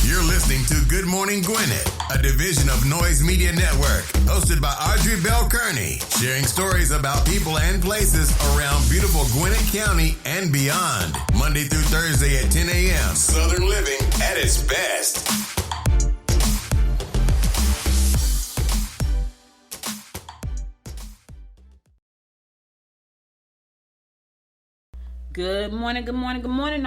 You're listening to Good Morning Gwinnett, a division of Noise Media Network, hosted by Audrey Bell Kearney, sharing stories about people and places around beautiful Gwinnett County and beyond. Monday through Thursday at 10 a.m. Southern living at its best. Good morning,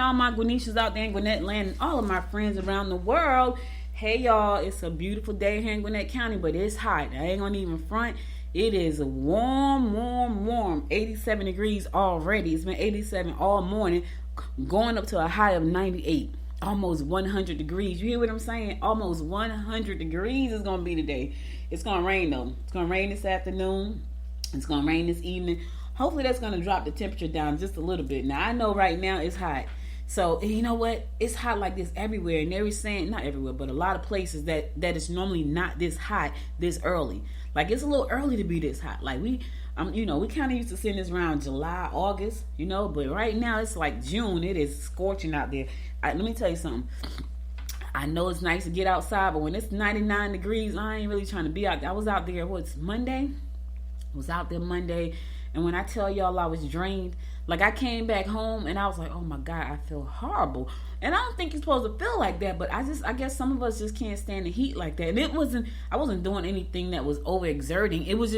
all my Gwinnetians out there in Gwinnett land and all of my friends around the world. Hey y'all, it's a beautiful day here in Gwinnett County, but it's hot. I ain't gonna even front. It is warm. 87 degrees already. It's been 87 all morning, going up to a high of 98. Almost 100 degrees. You hear what I'm saying? Almost 100 degrees is gonna be today. It's gonna rain though. It's gonna rain this afternoon. It's gonna rain this evening. Hopefully that's going to drop the temperature down just a little bit. Now, I know right now it's hot. So, you know what? It's hot like this everywhere. And they're saying, not everywhere, but a lot of places that it's normally not this hot this early. Like, it's a little early to be this hot. Like, we kind of used to seeing this around July, August, but right now it's like June. It is scorching out there. Let me tell you something. I know it's nice to get outside, but when it's 99 degrees, I ain't really trying to be out there. I was out there, Monday? I was out there Monday. And when I tell y'all I was drained, like I came back home and I was like, oh my God, I feel horrible. And I don't think you're supposed to feel like that, but I guess some of us just can't stand the heat like that. And I wasn't doing anything that was overexerting. It was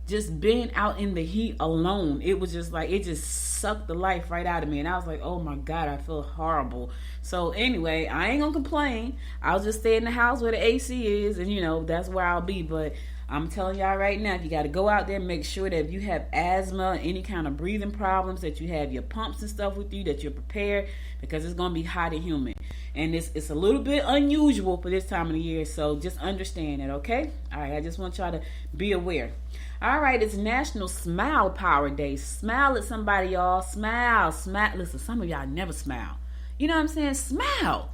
just being out in the heat alone. It was just like, it just sucked the life right out of me. And I was like, oh my God, I feel horrible. So anyway, I ain't gonna complain. I'll just stay in the house where the AC is and that's where I'll be. But I'm telling y'all right now, if you got to go out there, make sure that if you have asthma, any kind of breathing problems, that you have your pumps and stuff with you, that you're prepared, because it's going to be hot and humid. And it's a little bit unusual for this time of the year, so just understand it, okay? All right, I just want y'all to be aware. All right, it's National Smile Power Day. Smile at somebody, y'all. Smile. Listen, some of y'all never smile. You know what I'm saying? Smile.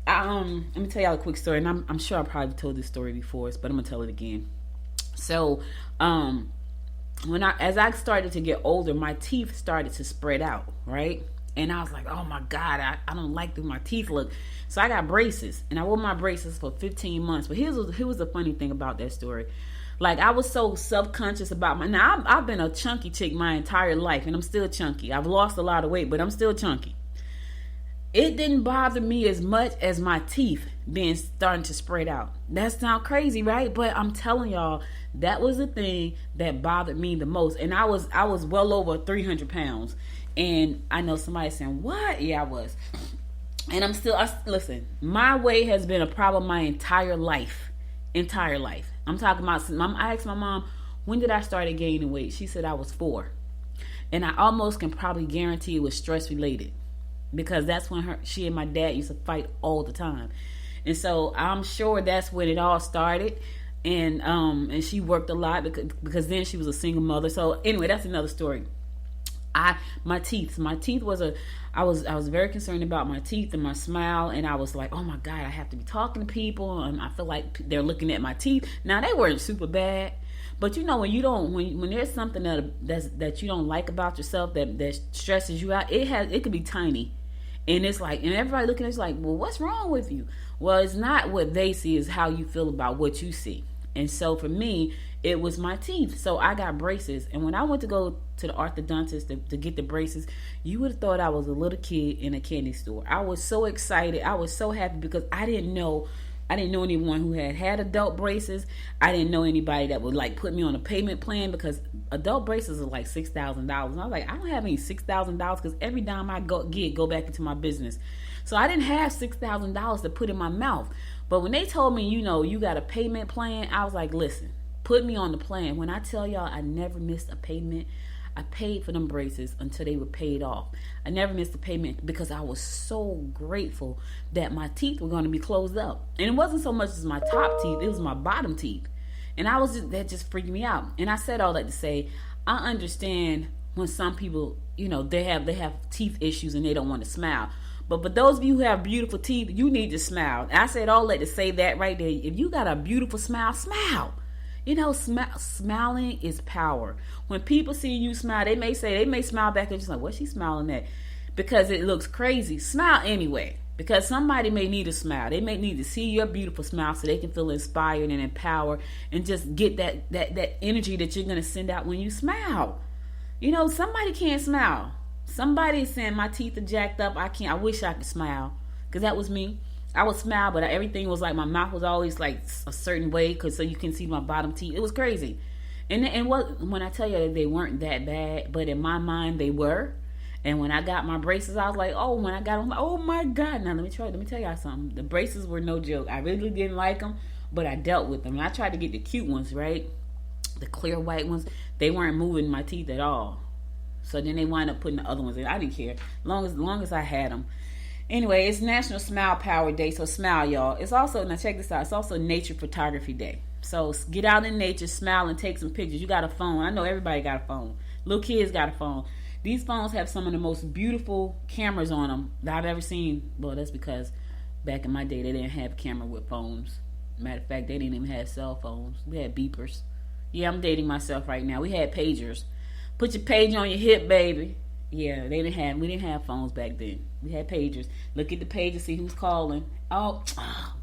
Let me tell y'all a quick story, and I'm sure I probably told this story before, but I'm gonna tell it again. So, as I started to get older, my teeth started to spread out, right? And I was like, oh my God, I don't like the way my teeth look. So I got braces, and I wore my braces for 15 months. But here was the funny thing about that story. Like, I was so subconscious about now I've been a chunky chick my entire life, and I'm still chunky. I've lost a lot of weight, but I'm still chunky. It didn't bother me as much as my teeth starting to spread out. That sounds crazy, right? But I'm telling y'all, that was the thing that bothered me the most. And I was well over 300 pounds. And I know somebody saying, what? Yeah, I was. And listen, my weight has been a problem my entire life. I'm talking about, I asked my mom, when did I start gaining weight? She said I was 4. And I almost can probably guarantee it was stress related. Because that's when she and my dad used to fight all the time. And so I'm sure that's when it all started. And she worked a lot because then she was a single mother. So anyway, that's another story. My teeth I was very concerned about my teeth and my smile, and I was like, oh my God, I have to be talking to people, and I feel like they're looking at my teeth. Now, they weren't super bad, but when there's something that you don't like about yourself that stresses you out, it could be tiny. And it's like, and everybody looking at it's like, well, what's wrong with you? Well, it's not what they see, it's how you feel about what you see. And so for me, it was my teeth. So I got braces. And when I went to go to the orthodontist to get the braces, you would have thought I was a little kid in a candy store. I was so excited. I was so happy because I didn't know anyone who had adult braces. I didn't know anybody that would like put me on a payment plan because adult braces are like $6,000. And I was like, I don't have any $6,000 because every dime I go back into my business. So I didn't have $6,000 to put in my mouth. But when they told me, you got a payment plan, I was like, listen, put me on the plan. When I tell y'all I never missed a payment, I paid for them braces until they were paid off. I never missed a payment because I was so grateful that my teeth were going to be closed up. And it wasn't so much as my top teeth, it was my bottom teeth. And that just freaked me out. And I said all that to say, I understand when some people, they have teeth issues and they don't want to smile. But for those of you who have beautiful teeth, you need to smile. I said all that to say that right there. If you got a beautiful smile, smile. Smiling is power. When people see you smile, they may smile back and just like, what's she smiling at? Because it looks crazy. Smile anyway. Because somebody may need a smile. They may need to see your beautiful smile so they can feel inspired and empowered and just get that energy that you're going to send out when you smile. You know, somebody can't smile. Somebody's saying my teeth are jacked up. I wish I could smile. Because that was me. I would smile, but everything was like, my mouth was always like a certain way so you can see my bottom teeth. It was crazy. And when I tell you that they weren't that bad, but in my mind they were. And when I got my braces, I was like, oh, when I got them, oh my God. Now, let me tell y'all something. The braces were no joke. I really didn't like them, but I dealt with them. And I tried to get the cute ones, right? The clear white ones. They weren't moving my teeth at all. So then they wind up putting the other ones in. I didn't care. Long as I had them. Anyway, it's National Smile Power Day, so smile, y'all. It's also, now check this out, it's also Nature Photography Day. So get out in nature, smile, and take some pictures. You got a phone. I know everybody got a phone. Little kids got a phone. These phones have some of the most beautiful cameras on them that I've ever seen. Well, that's because back in my day, they didn't have camera with phones. Matter of fact, they didn't even have cell phones. We had beepers. Yeah, I'm dating myself right now. We had pagers. Put your page on your hip, baby. Yeah, we didn't have phones back then. We had pagers. Look at the page and see who's calling. Oh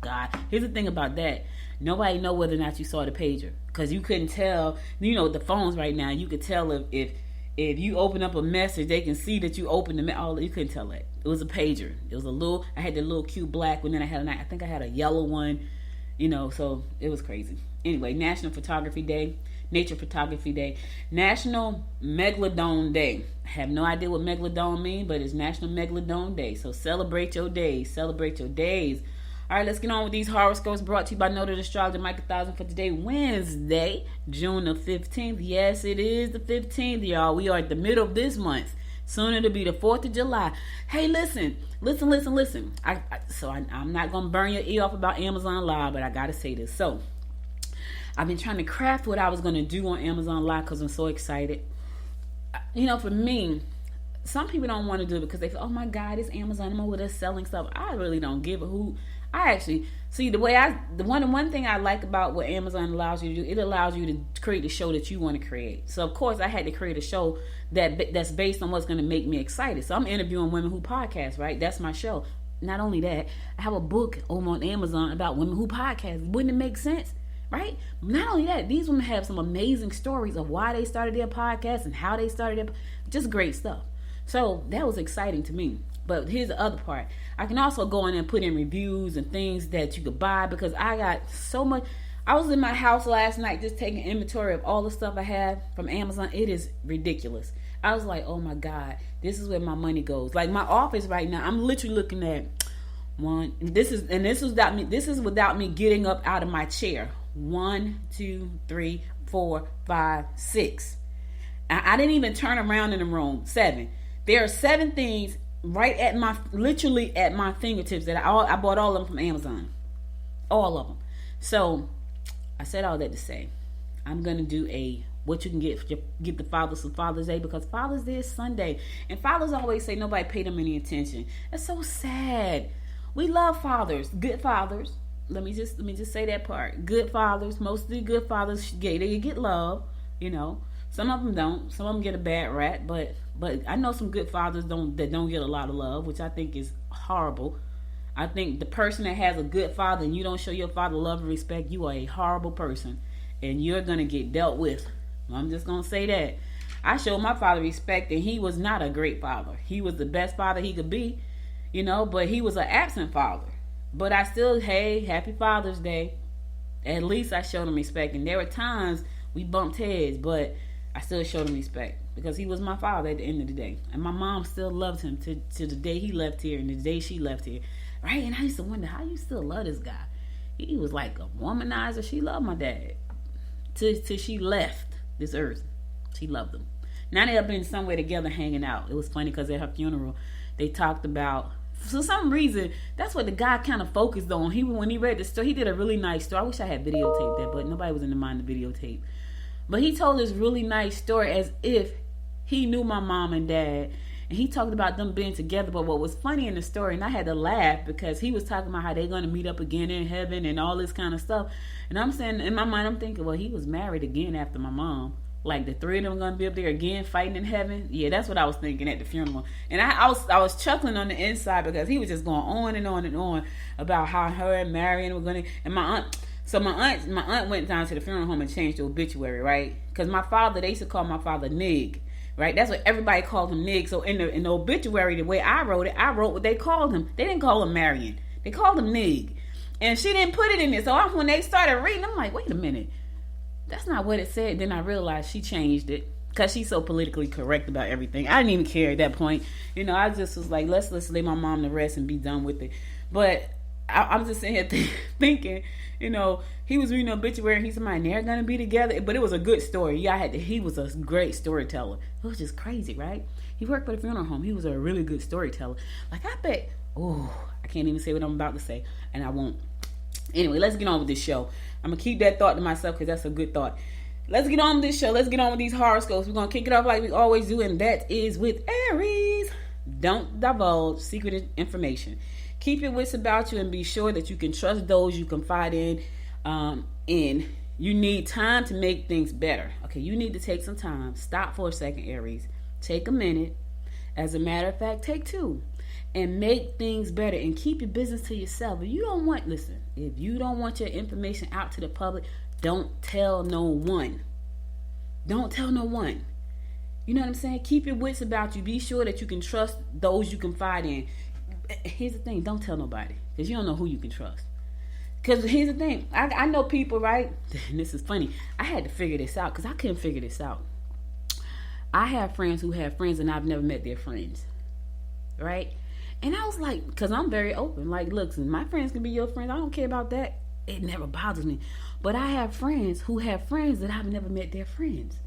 God. Here's the thing about that. Nobody know whether or not you saw the pager. Because you couldn't tell, you know, the phones right now, you could tell if you open up a message, they can see that you opened the you couldn't tell that. It was a pager. It was I had the little cute black one, then I think I had a yellow one, you know, so it was crazy. Anyway, National Photography Day, Nature Photography Day, National Megalodon Day. I have no idea what megalodon means, but it's National Megalodon Day. So celebrate your days. Celebrate your days. All right, let's get on with these horoscopes brought to you by Noted Astrologer Mike 1000 for today, Wednesday, June the 15th. Yes, it is the 15th, y'all. We are at the middle of this month. Soon it'll be the 4th of July. Hey, listen. I'm not going to burn your ear off about Amazon Live, but I got to say this. So, I've been trying to craft what I was going to do on Amazon Live because I'm so excited. You know, for me, some people don't want to do it because they feel, oh my God, it's Amazon. I'm over there selling stuff. I really don't give a hoot. I actually see the one thing I like about what Amazon allows you to do. It allows you to create a show that you want to create. So of course I had to create a show that's based on what's going to make me excited. So I'm interviewing women who podcast, right? That's my show. Not only that, I have a book over on Amazon about women who podcast. Wouldn't it make sense? Right? Not only that, these women have some amazing stories of why they started their podcast and how they started their, just great stuff. So that was exciting to me. But here's the other part. I can also go in and put in reviews and things that you could buy because I got so much. I was in my house last night just taking inventory of all the stuff I have from Amazon. It is ridiculous. I was like, oh my God, this is where my money goes. Like my office right now, I'm literally looking at one. This is without me getting up out of my chair. 1, 2, 3, 4, 5, 6. I didn't even turn around in the room. 7. There are 7 things right literally at my fingertips that I bought all of them from Amazon. All of them. So I said all that to say, I'm going to do what you can get the fathers for Father's Day because Father's Day is Sunday. And fathers always say nobody paid them any attention. That's so sad. We love fathers, good fathers. Let me just say that part. Good fathers, most of the good fathers, they get love, you know. Some of them don't. Some of them get a bad rap, but I know some good fathers that don't get a lot of love, which I think is horrible. I think the person that has a good father and you don't show your father love and respect, you are a horrible person, and you're gonna get dealt with. I'm just gonna say that. I showed my father respect, and he was not a great father. He was the best father he could be, you know, but he was an absent father. But I still, hey, happy Father's Day. At least I showed him respect, and there were times we bumped heads, but I still showed him respect because he was my father at the end of the day. And my mom still loved him to the day he left here and the day she left here. Right? And I used to wonder, how you still love this guy? He was like a womanizer. She loved my dad. Till she left this earth. She loved him. Now they have been somewhere together hanging out. It was funny because at her funeral, they talked about, for some reason, that's what the guy kind of focused on. When he read the story, he did a really nice story. I wish I had videotaped that, but nobody was in the mind to videotape. But he told this really nice story as if he knew my mom and dad. And he talked about them being together. But what was funny in the story, and I had to laugh because he was talking about how they're going to meet up again in heaven and all this kind of stuff. And I'm saying, in my mind, I'm thinking, well, he was married again after my mom. Like the three of them gonna be up there again fighting in heaven. Yeah, that's what I was thinking at the funeral. And I was chuckling on the inside because he was just going on and on and on about how her and Marion were gonna, and my aunt. So my aunt went down to the funeral home and changed the obituary, right? Because my father, they used to call my father Nig, right? That's what everybody called him, Nig. So in the obituary, the way I wrote it, I wrote what they called him. They didn't call him Marion. They called him Nig. And she didn't put it in there. So when they started reading, I'm like, wait a minute. That's not what it said. Then I realized she changed it because she's so politically correct about everything. I didn't even care at that point. I just was like, let's lay my mom to rest and be done with it. But I'm just sitting here thinking, he was reading the obituary and he said, they're going to be together. But it was a good story. He was a great storyteller. It was just crazy, right? He worked for the funeral home. He was a really good storyteller. Like, I bet, I can't even say what I'm about to say, and I won't. Anyway, let's get on with this show. I'm going to keep that thought to myself because that's a good thought. Let's get on with this show. Let's get on with these horoscopes. We're going to kick it off like we always do, and that is with Aries. Don't divulge secret information. Keep your wits about you and be sure that you can trust those you confide in. You need time to make things better. Okay, you need to take some time. Stop for a second, Aries. Take a minute. As a matter of fact, take two. And make things better and keep your business to yourself. If you don't want your information out to the public, don't tell no one. Don't tell no one. You know what I'm saying? Keep your wits about you. Be sure that you can trust those you confide in. Here's the thing. Don't tell nobody because you don't know who you can trust. Because here's the thing. I know people, right? And this is funny. I had to figure this out because I couldn't figure this out. I have friends who have friends and I've never met their friends. Right? And I was like, because I'm very open. Like, look, my friends can be your friends. I don't care about that. It never bothers me. But I have friends who have friends that I've never met their friends.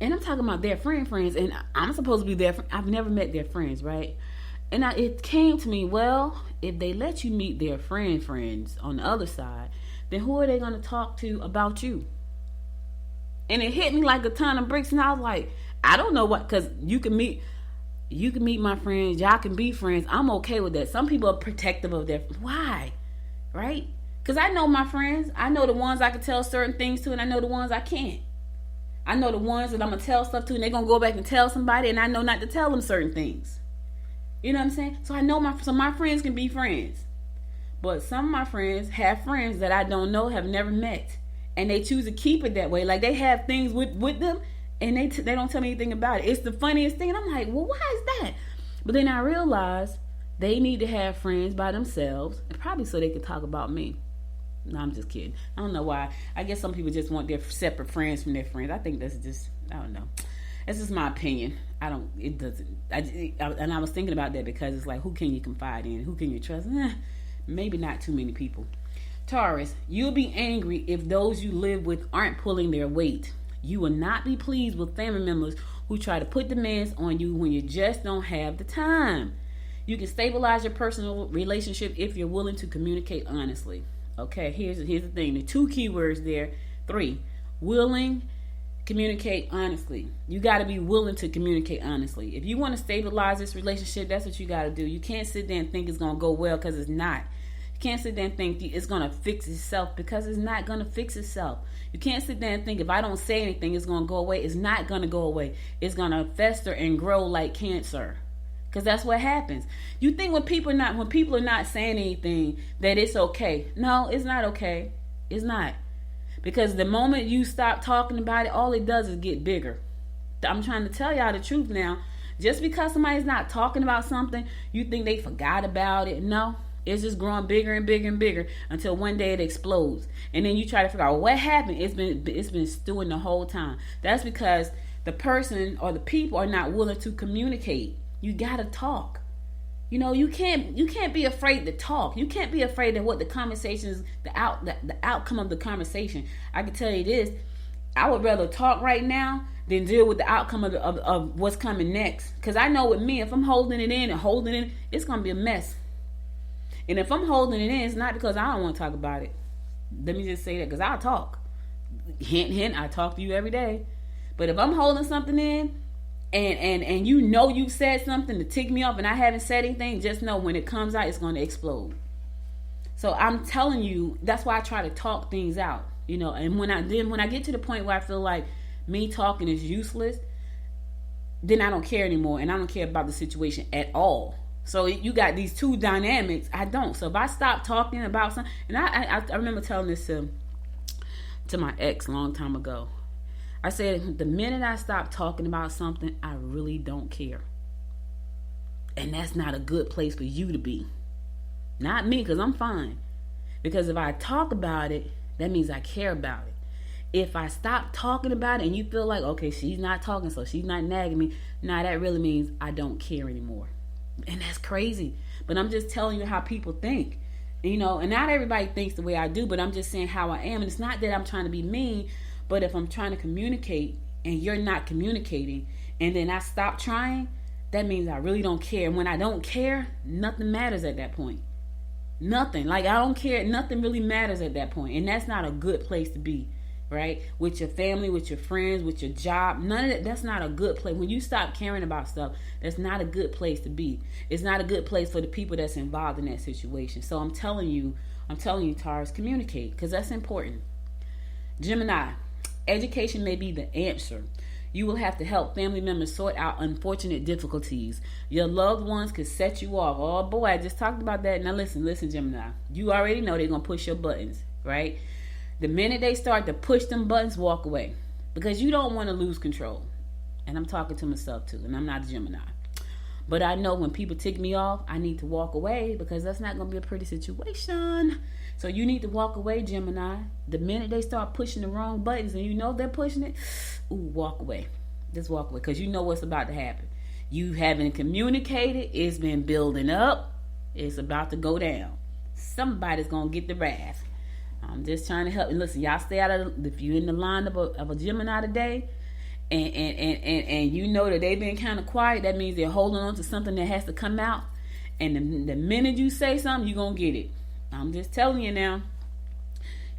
And I'm talking about their friends. And I'm supposed to be their friend. I've never met their friends, right? And it came to me, well, if they let you meet their friends on the other side, then who are they going to talk to about you? And it hit me like a ton of bricks. And I was like, I don't know what, because you can meet my friends. Y'all can be friends. I'm okay with that. Some people are protective of their... Why? Right? Because I know my friends. I know the ones I can tell certain things to, and I know the ones I can't. I know the ones that I'm going to tell stuff to, and they're going to go back and tell somebody, and I know not to tell them certain things. You know what I'm saying? So I know my friends can be friends. But some of my friends have friends that I don't know, have never met. And they choose to keep it that way. Like, they have things with them, and they don't tell me anything about it. It's the funniest thing. And I'm like, well, why is that? But then I realized they need to have friends by themselves, and probably so they could talk about me. No, I'm just kidding. I don't know why. I guess some people just want their separate friends from their friends. I think that's just, I don't know. That's just my opinion. And I was thinking about that because it's like, who can you confide in? Who can you trust? Maybe not too many people. Taurus, you'll be angry if those you live with aren't pulling their weight. You will not be pleased with family members who try to put demands on you when you just don't have the time. You can stabilize your personal relationship if you're willing to communicate honestly. Okay, here's the thing. The two keywords there. 3, willing, communicate honestly. You got to be willing to communicate honestly. If you want to stabilize this relationship, that's what you got to do. You can't sit there and think it's going to go well because it's not. You can't sit there and think it's going to fix itself because it's not going to fix itself. You can't sit there and think if I don't say anything, it's going to go away. It's not going to go away. It's going to fester and grow like cancer. Because that's what happens. You think when people are not saying anything that it's okay. No, it's not okay. It's not. Because the moment you stop talking about it, all it does is get bigger. I'm trying to tell y'all the truth now. Just because somebody's not talking about something, you think they forgot about it. No, it's just growing bigger and bigger and bigger until one day it explodes. And then you try to figure out what happened. It's been stewing the whole time. That's because the person or the people are not willing to communicate. You gotta talk. You can't be afraid to talk. You can't be afraid of what the conversation is, the outcome of the conversation. I can tell you this: I would rather talk right now than deal with the outcome of what's coming next. Because I know with me, if I'm holding it in, it's gonna be a mess. And if I'm holding it in, it's not because I don't want to talk about it. Let me just say that, because I'll talk. Hint, hint. I talk to you every day. But if I'm holding something in, and you said something to tick me off and I haven't said anything, just know when it comes out, it's going to explode. So I'm telling you, that's why I try to talk things out, and when I get to the point where I feel like me talking is useless, then I don't care anymore, and I don't care about the situation at all. So you got these two dynamics. I don't. So if I stop talking about something, and I remember telling this to my ex a long time ago. I said, the minute I stop talking about something, I really don't care. And that's not a good place for you to be. Not me, because I'm fine. Because if I talk about it, that means I care about it. If I stop talking about it and you feel like, okay, she's not talking, so she's not nagging me, nah, that really means I don't care anymore. And that's crazy. But I'm just telling you how people think. You know, and not everybody thinks the way I do, but I'm just saying how I am. And it's not that I'm trying to be mean, but if I'm trying to communicate and you're not communicating, and then I stop trying, that means I really don't care. And when I don't care, nothing matters at that point. Nothing. Like, I don't care. Nothing really matters at that point. And that's not a good place to be, right? With your family, with your friends, with your job. None of that. That's not a good place. When you stop caring about stuff, that's not a good place to be. It's not a good place for the people that's involved in that situation. So I'm telling you, Taurus, communicate, because that's important. Gemini, education may be the answer. You will have to help family members sort out unfortunate difficulties. Your loved ones could set you off. Oh boy, I just talked about that. Now listen, Gemini. You already know they're going to push your buttons, right? The minute they start to push them buttons, walk away. Because you don't want to lose control. And I'm talking to myself too, and I'm not a Gemini. But I know when people tick me off, I need to walk away, because that's not going to be a pretty situation. So you need to walk away, Gemini. The minute they start pushing the wrong buttons and you know they're pushing it, walk away. Just walk away, because you know what's about to happen. You haven't communicated. It's been building up. It's about to go down. Somebody's going to get the wrath. I'm just trying to help. And listen, y'all stay out of, if you're in the line of a Gemini today, and you know that they've been kind of quiet, that means they're holding on to something that has to come out. And the minute you say something, you're going to get it. I'm just telling you now.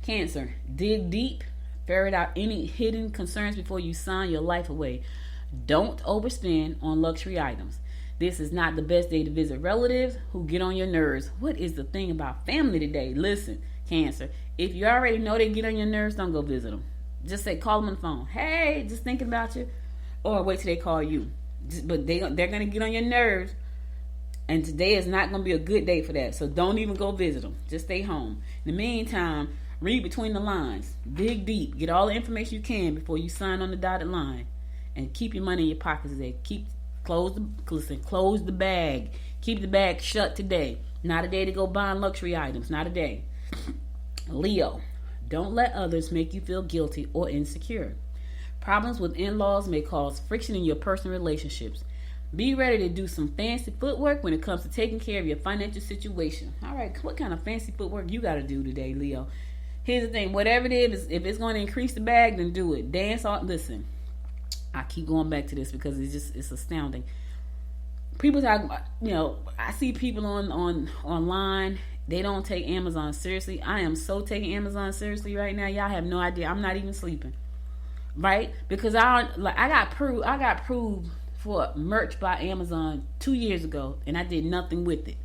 Cancer, dig deep. Ferret out any hidden concerns before you sign your life away. Don't overspend on luxury items. This is not the best day to visit relatives who get on your nerves. What is the thing about family today? Listen, Cancer, if you already know they get on your nerves, don't go visit them. Just say, call them on the phone. Hey, just thinking about you. Or wait till they call you. But they're going to get on your nerves. And today is not going to be a good day for that. So don't even go visit them. Just stay home. In the meantime, read between the lines. Dig deep. Get all the information you can before you sign on the dotted line. And keep your money in your pockets today. Close the bag. Keep the bag shut today. Not a day to go buying luxury items. Not a day. Leo, don't let others make you feel guilty or insecure. Problems with in-laws may cause friction in your personal relationships. Be ready to do some fancy footwork when it comes to taking care of your financial situation. All right, what kind of fancy footwork you got to do today, Leo? Here's the thing. Whatever it is, if it's going to increase the bag, then do it. Dance on. Listen, I keep going back to this because it's astounding. People talk about, I see people online. They don't take Amazon seriously. I am so taking Amazon seriously right now. Y'all have no idea. I'm not even sleeping, right? Because I got proved for merch by Amazon 2 years ago, and I did nothing with it.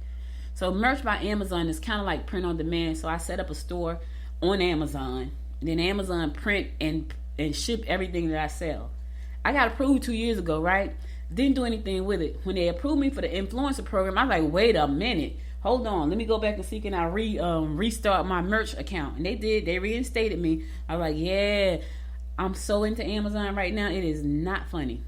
So merch by Amazon is kind of like print on demand. So I set up a store on Amazon, and then Amazon print and ship everything that I sell. I got approved 2 years ago, right? Didn't do anything with it. When they approved me for the influencer program, I was like, wait a minute. Hold on. Let me go back and see, can I restart my merch account? And they did. They reinstated me. I was like, yeah, I'm so into Amazon right now. It is not funny.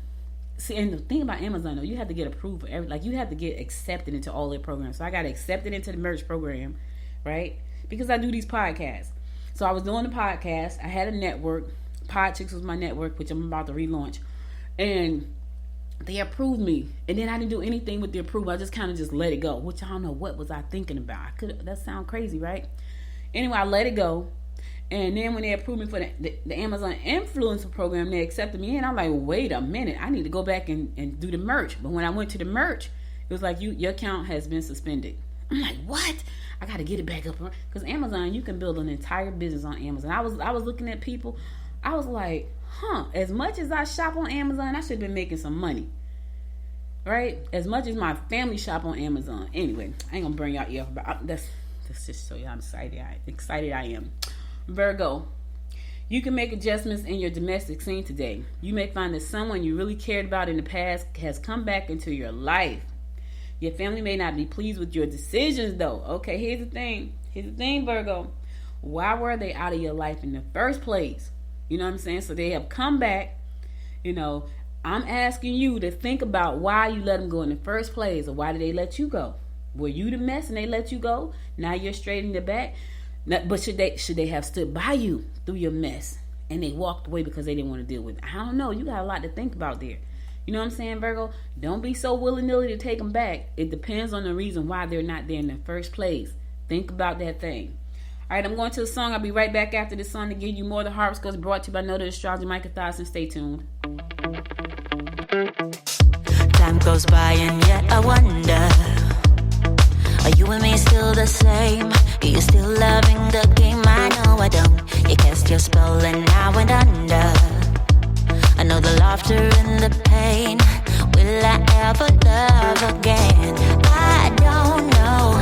See, and the thing about Amazon, though, you have to get approved for you have to get accepted into all their programs. So I got accepted into the merch program, right? Because I do these podcasts. So I was doing the podcast. I had a network. Podchicks was my network, which I'm about to relaunch. And they approved me. And then I didn't do anything with the approval. I just kind of just let it go, which I don't know what was I thinking about. That sound crazy, right? Anyway, I let it go. And then when they approved me for the Amazon influencer program, they accepted me in. I'm like, wait a minute, I need to go back and do the merch. But when I went to the merch, it was like, your account has been suspended. I'm like, what? I got to get it back up. Because Amazon, you can build an entire business on Amazon. I was looking at people. I was like, as much as I shop on Amazon, I should have been making some money. Right? As much as my family shop on Amazon. Anyway, I ain't going to bring y'all ear. That's just so y'all excited I am. Virgo, You can make adjustments in your domestic scene today. You may find that someone you really cared about in the past has come back into your life. Your family may not be pleased with your decisions, though. Okay, here's the thing. Virgo. Why were they out of your life in the first place? You know what I'm saying? So they have come back. You know, I'm asking you to think about why you let them go in the first place, or why did they let you go? Were you the mess and they let you go? Now you're straight in the back. But should they have stood by you through your mess and they walked away because they didn't want to deal with it? I don't know. You got a lot to think about there. You know what I'm saying, Virgo? Don't be so willy-nilly to take them back. It depends on the reason why they're not there in the first place. Think about that thing. All right, I'm going to the song. I'll be right back after this song to give you more of the horoscopes brought to you by Noted Astrology, Micah Thoughts, and stay tuned. Time goes by and yet I wonder, are you and me still the same? Are you still loving the game? I know I don't. You cast your spell and I went under. I know the laughter and the pain. Will I ever love again? I don't know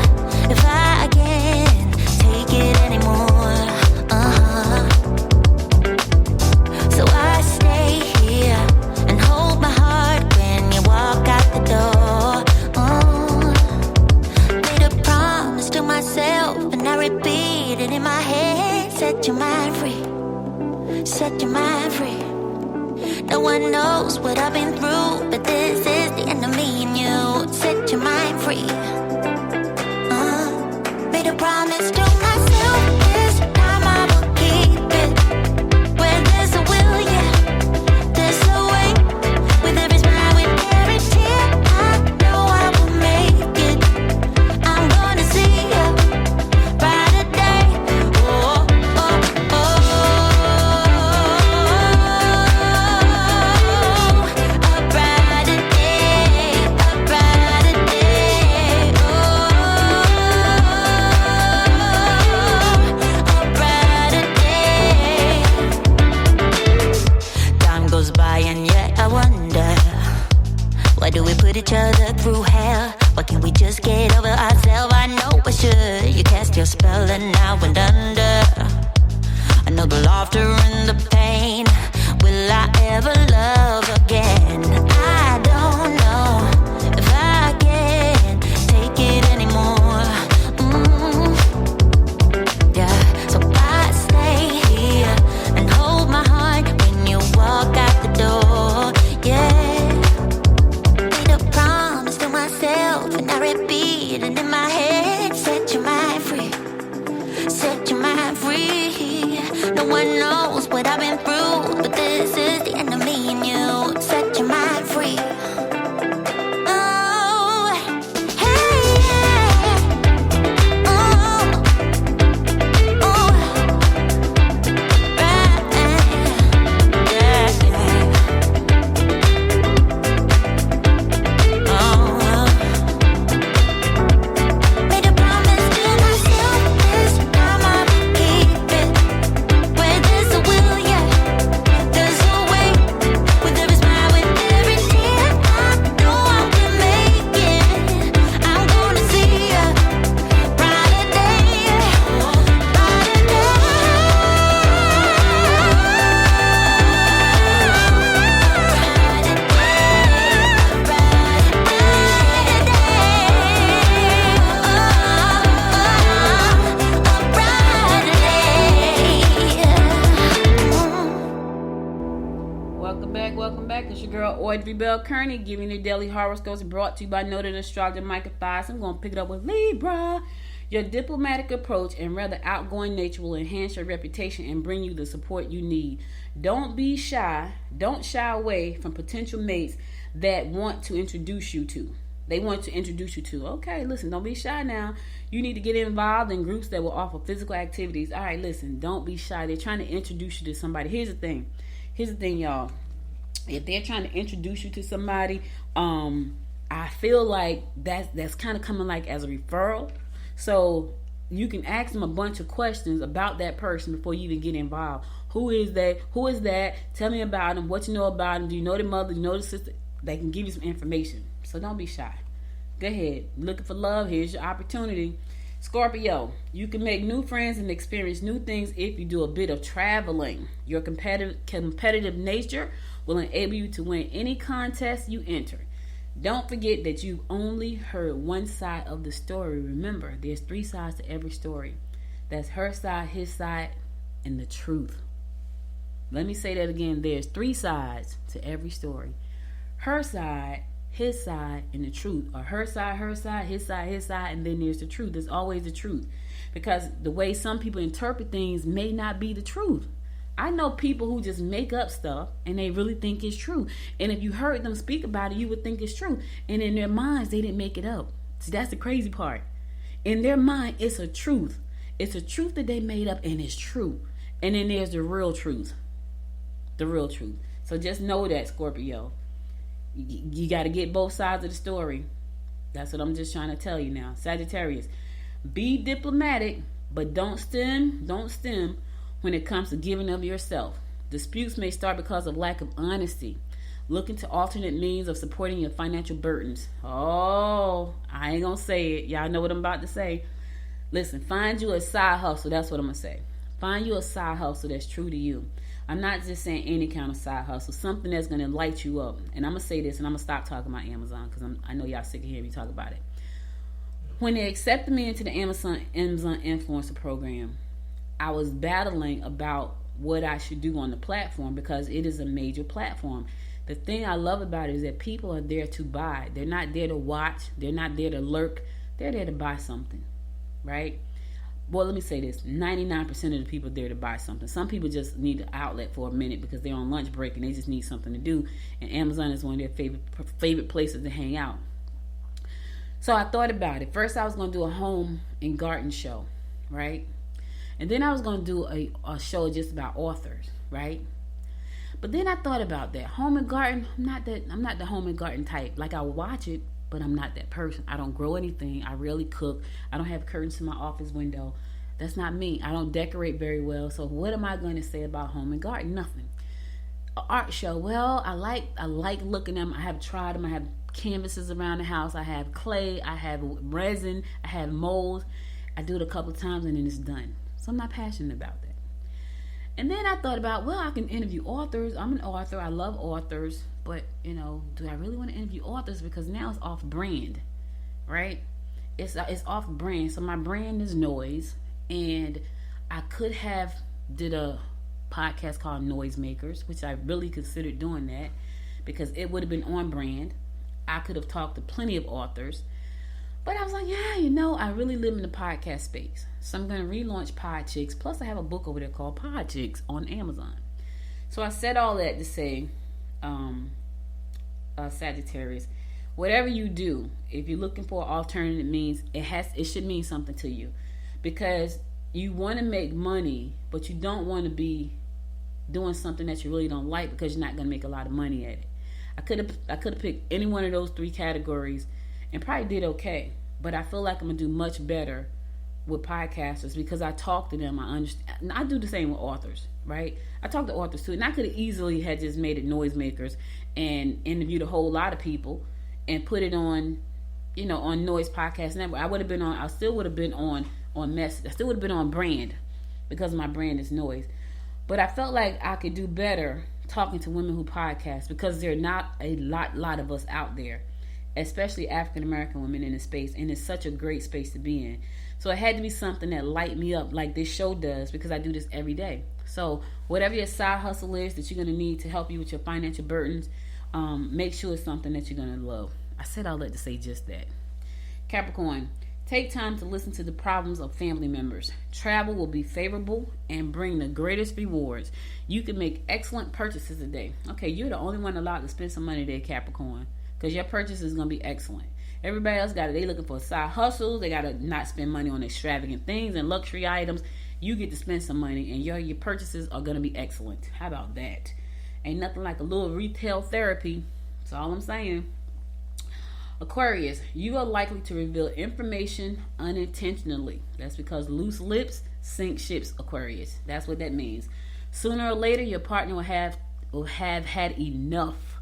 if I can take it anymore. So I stay here and hold my heart when you walk out the door. Made a promise to myself and I repeat it in my head. Set your mind free. Set your mind free. No one knows what I've been through, but this is the end of me and you. Set your mind free. Made a promise to myself, this time I will keep it. Where there's a will, yeah, there's a way. With every smile, with every tear, I know I will make it. I'm gonna see a brighter day. Oh, oh, oh. Why do we put each other through hell? Why can't we just get over ourselves? I know I should. You cast your spell and I went under. I know the laughter and the pain. Will I ever love again? I don't know if I can take it anymore. Yeah, so I stay here and hold my heart when you walk out the door. Yeah. And I repeat it in my head. Set your mind free. Set your mind free. No one knows what I've been through, but this is the end of me and you. Set your mind free. Bell Kearney giving you daily horoscopes brought to you by Noted Astrologer Micah Thoughts. I'm going to pick it up with Libra. Your diplomatic approach and rather outgoing nature will enhance your reputation and bring you the support you need. Don't be shy. Don't shy away from potential mates that want to introduce you to. They want to introduce you to. Okay, listen, don't be shy now. You need to get involved in groups that will offer physical activities. All right, listen, don't be shy. They're trying to introduce you to somebody. Here's the thing, y'all. If they're trying to introduce you to somebody, I feel like that's kind of coming like as a referral. So you can ask them a bunch of questions about that person before you even get involved. Who is that? Who is that? Tell me about them. What you know about them? Do you know their mother? Do you know the sister? They can give you some information. So don't be shy. Go ahead. Looking for love? Here's your opportunity. Scorpio, you can make new friends and experience new things if you do a bit of traveling. Your competitive nature will enable you to win any contest you enter. Don't forget that you've only heard one side of the story. Remember, there's 3 sides to every story. That's her side, his side, and the truth. Let me say that again. There's 3 sides to every story. Her side, his side, and the truth. Or her side, his side, and then there's the truth. There's always the truth. Because the way some people interpret things may not be the truth. I know people who just make up stuff and they really think it's true. And if you heard them speak about it, you would think it's true. And in their minds, they didn't make it up. See, that's the crazy part. In their mind, it's a truth. It's a truth that they made up and it's true. And then there's the real truth. The real truth. So just know that, Scorpio. You got to get both sides of the story. That's what I'm just trying to tell you now. Sagittarius, be diplomatic, but don't stem when it comes to giving of yourself. Disputes may start because of lack of honesty. Look into alternate means of supporting your financial burdens. Oh, I ain't gonna say it. Y'all know what I'm about to say. Listen, find you a side hustle. That's what I'm gonna say. Find you a side hustle that's true to you. I'm not just saying any kind of side hustle. Something that's gonna light you up. And I'm gonna say this, and I'm gonna stop talking about Amazon because I know y'all sick of hearing me talk about it. When they accepted me into the Amazon influencer program, I was battling about what I should do on the platform because it is a major platform. The thing I love about it is that people are there to buy. They're not there to watch. They're not there to lurk. They're there to buy something, right? Well, let me say this. 99% of the people are there to buy something. Some people just need an outlet for a minute because they're on lunch break and they just need something to do. And Amazon is one of their favorite places to hang out. So I thought about it. First, I was going to do a home and garden show, right? And then I was going to do a show just about authors, right? But then I thought about that. Home and garden, I'm not the home and garden type. Like, I watch it, but I'm not that person. I don't grow anything. I rarely cook. I don't have curtains in my office window. That's not me. I don't decorate very well. So what am I going to say about home and garden? Nothing. An art show, well, I like looking at them. I have tried them. I have canvases around the house. I have clay. I have resin. I have molds. I do it a couple of times and then it's done. So I'm not passionate about that. And then I thought about, well, I can interview authors. I'm an author. I love authors. But, do I really want to interview authors? Because now it's off brand, right? It's off brand. So my brand is Noise. And I could have did a podcast called Noisemakers, which I really considered doing that because it would have been on brand. I could have talked to plenty of authors. But I was like, I really live in the podcast space. So I'm going to relaunch Pod Chicks. Plus, I have a book over there called Pod Chicks on Amazon. So I said all that to say, Sagittarius, whatever you do, if you're looking for alternative means, it should mean something to you. Because you want to make money, but you don't want to be doing something that you really don't like because you're not going to make a lot of money at it. I could have picked any one of those 3 categories and probably did okay, but I feel like I'm gonna do much better with podcasters because I talk to them. I understand. I do the same with authors, right? I talk to authors too, and I could have easily had just made it Noisemakers and interviewed a whole lot of people and put it on, on Noise Podcast Network. I still would have been on message. I still would have been on brand because my brand is Noise. But I felt like I could do better talking to women who podcast because there are not a lot of us out there, especially African American women in the space, and it's such a great space to be in. So it had to be something that light me up like this show does because I do this every day. So whatever your side hustle is that you're going to need to help you with your financial burdens, make sure it's something that you're going to love. I said I'll let to say just that. Capricorn, take time to listen to the problems of family members. Travel will be favorable and bring the greatest rewards. You can make excellent purchases today. Okay, you're the only one allowed to spend some money today, Capricorn, because your purchase is going to be excellent. Everybody else they looking for side hustles. They got to not spend money on extravagant things and luxury items. You get to spend some money and your purchases are going to be excellent. How about that? Ain't nothing like a little retail therapy. That's all I'm saying. Aquarius, you are likely to reveal information unintentionally. That's because loose lips sink ships, Aquarius. That's what that means. Sooner or later, your partner will have had enough.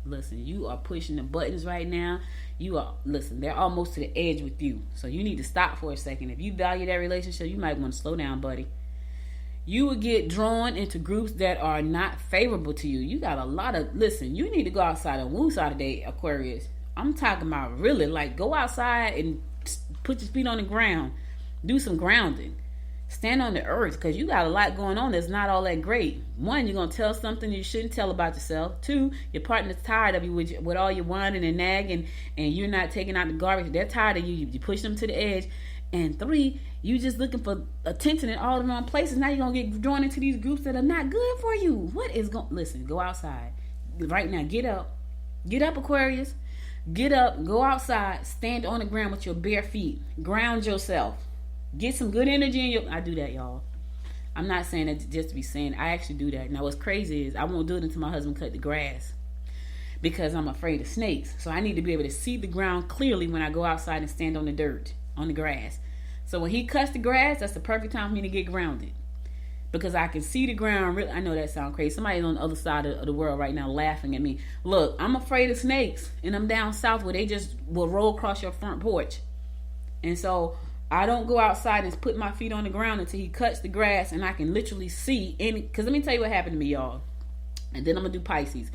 Listen, you are pushing the buttons right now. they're almost to the edge with you. So you need to stop for a second. If you value that relationship, you might want to slow down, buddy. You will get drawn into groups that are not favorable to you. You got a lot of, you need to go outside and woo side today, Aquarius. I'm talking about really, like, go outside and put your feet on the ground. Do some grounding. Stand on the earth, because you got a lot going on that's not all that great. One, you're going to tell something you shouldn't tell about yourself. Two, your partner's tired of you with all your whining and nagging, and you're not taking out the garbage. They're tired of you. You push them to the edge. And three, you just looking for attention in all the wrong places. Now you're going to get drawn into these groups that are not good for you. What is going... Listen, go outside. Right now, get up. Get up, Aquarius. Get up, go outside, stand on the ground with your bare feet. Ground yourself. Get some good energy in your... I do that, y'all. I'm not saying that just to be saying. I actually do that. Now, what's crazy is I won't do it until my husband cut the grass, because I'm afraid of snakes. So I need to be able to see the ground clearly when I go outside and stand on the dirt, on the grass. So when he cuts the grass, that's the perfect time for me to get grounded, because I can see the ground. Really, I know that sounds crazy. Somebody's on the other side of the world right now laughing at me. Look, I'm afraid of snakes, and I'm down south where they just will roll across your front porch. And so I don't go outside and put my feet on the ground until he cuts the grass, and I can literally see any... Because let me tell you what happened to me, y'all. And then I'm going to do Pisces.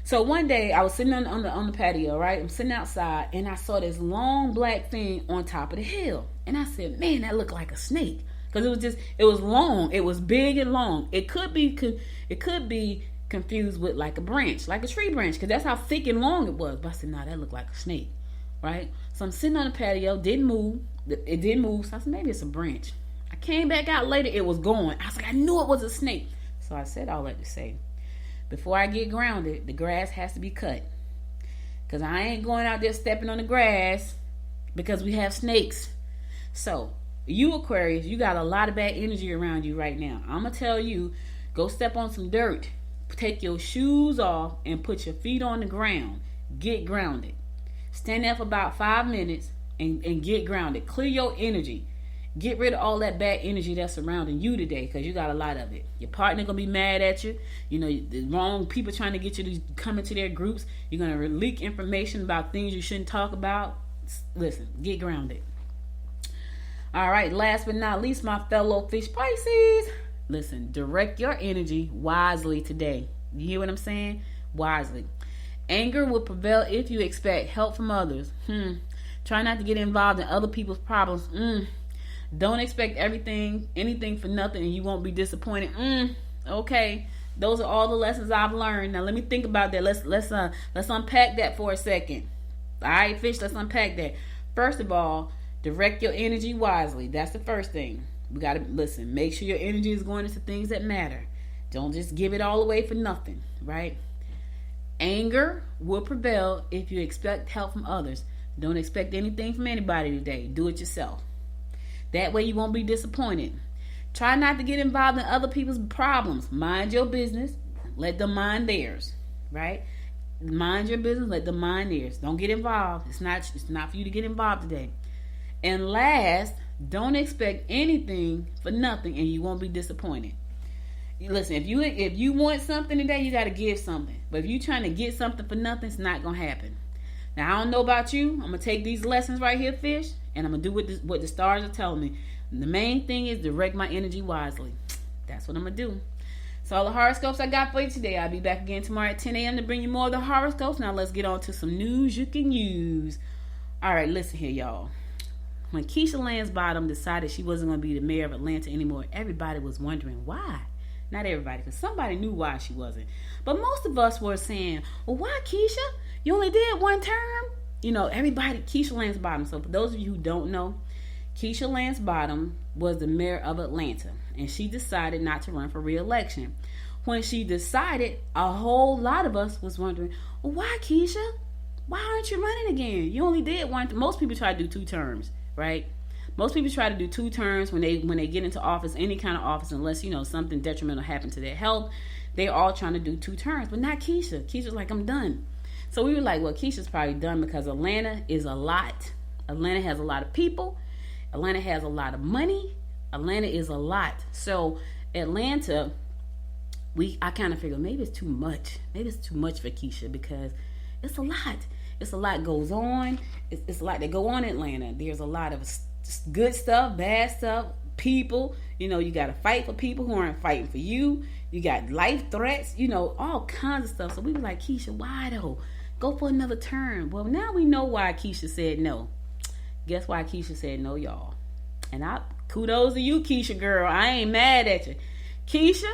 So one day, I was sitting on the patio, right? I'm sitting outside, and I saw this long black thing on top of the hill. And I said, man, that looked like a snake. Because it was long. It was big and long. It could be confused with like a branch, like a tree branch, because that's how thick and long it was. But I said, nah, that looked like a snake, right? So I'm sitting on the patio, didn't move. It didn't move. So I said, maybe it's a branch. I came back out later. It was gone. I was like, I knew it was a snake. So I said all that to say, before I get grounded, the grass has to be cut. Because I ain't going out there stepping on the grass because we have snakes. So you, Aquarius, you got a lot of bad energy around you right now. I'm going to tell you, go step on some dirt. Take your shoes off and put your feet on the ground. Get grounded. Stand there for about 5 minutes and get grounded. Clear your energy. Get rid of all that bad energy that's surrounding you today, because you got a lot of it. Your partner going to be mad at you. You know, the wrong people trying to get you to come into their groups. You're going to leak information about things you shouldn't talk about. Listen, get grounded. All right, last but not least, my fellow fish Pisces. Listen, direct your energy wisely today. You hear what I'm saying? Wisely. Anger will prevail if you expect help from others. Try not to get involved in other people's problems. Don't expect anything for nothing, and you won't be disappointed. Okay. Those are all the lessons I've learned. Now let me think about that. Let's unpack that for a second. All right, fish, let's unpack that. First of all, direct your energy wisely. That's the first thing. We got to listen. Make sure your energy is going into things that matter. Don't just give it all away for nothing, right? Anger will prevail if you expect help from others. Don't expect anything from anybody today. Do it yourself. That way you won't be disappointed. Try not to get involved in other people's problems. Mind your business. Let them mind theirs, right? Mind your business. Let them mind theirs. Don't get involved. It's not for you to get involved today. And last, don't expect anything for nothing, and you won't be disappointed. Listen, if you want something today, you got to give something. But if you're trying to get something for nothing, it's not going to happen. Now, I don't know about you. I'm going to take these lessons right here, fish, and I'm going to do what the stars are telling me. And the main thing is direct my energy wisely. That's what I'm going to do. So all the horoscopes I got for you today. I'll be back again tomorrow at 10 a.m. to bring you more of the horoscopes. Now, let's get on to some news you can use. All right, listen here, y'all. When Keisha Lansbottom decided she wasn't going to be the mayor of Atlanta anymore, everybody was wondering why. Not everybody, because somebody knew why she wasn't. But most of us were saying, well, why, Keisha? You only did one term? You know, everybody, Keisha Lansbottom. So for those of you who don't know, Keisha Lansbottom was the mayor of Atlanta, and she decided not to run for re-election. When she decided, a whole lot of us was wondering, well, why, Keisha? Why aren't you running again? You only did one. Most people try to do 2 terms, right? Most people try to do 2 terms when they get into office, any kind of office, unless, you know, something detrimental happened to their health. They're all trying to do 2 terms, but not Keisha. Keisha's like, I'm done. So we were like, well, Keisha's probably done because Atlanta is a lot. Atlanta has a lot of people. Atlanta has a lot of money. Atlanta is a lot. So Atlanta, I kind of figured maybe it's too much. Maybe it's too much for Keisha because it's a lot. It's a lot goes on. It's a lot that go on in Atlanta. There's a lot of good stuff, bad stuff, people. You got to fight for people who aren't fighting for you. You got life threats, all kinds of stuff. So we were like, Keisha, why though? Go for another term. Well, now we know why Keisha said no. Guess why Keisha said no, y'all? And kudos to you, Keisha girl. I ain't mad at you. Keisha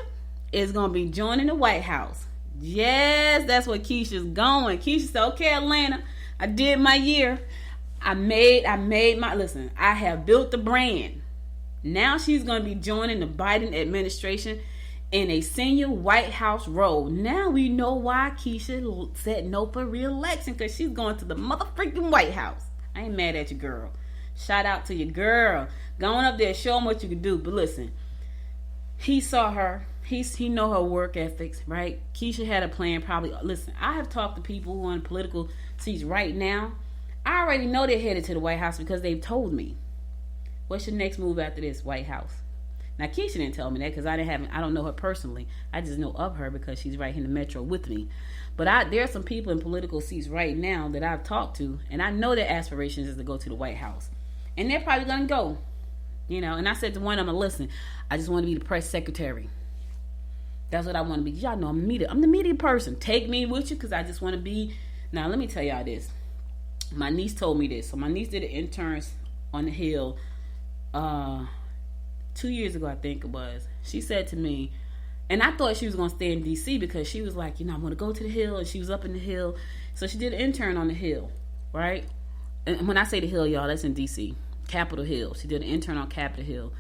is going to be joining the White House. Yes, that's where Keisha's going. Keisha said, okay, Atlanta, I did my year. I made listen, I have built the brand. Now she's going to be joining the Biden administration in a senior White House role. Now we know why Keisha said no for re-election, because she's going to the motherfucking White House. I ain't mad at you, girl. Shout out to your girl. Going up there, show him what you can do. But listen, he saw her. He know her work ethics, right? Keisha had a plan. Probably. Listen, I have talked to people who are in political seats right now. I already know they're headed to the White House because they've told me. What's your next move after this? White House. Now Keisha didn't tell me that because I don't know her personally. I just know of her because she's right in the metro with me. But there are some people in political seats right now that I've talked to, and I know their aspirations is to go to the White House, and they're probably gonna go. And I said to one of them, listen, I just want to be the press secretary. That's what I want to be. Y'all know I'm the media person. Take me with you because I just want to be. Now, let me tell y'all this. My niece told me this. So my niece did an intern on the Hill 2 years ago, I think it was. She said to me, and I thought she was going to stay in D.C. because she was like, I want to go to the Hill. And she was up in the Hill. So she did an intern on the Hill, right? And when I say the Hill, y'all, that's in D.C. Capitol Hill. She did an intern on Capitol Hill.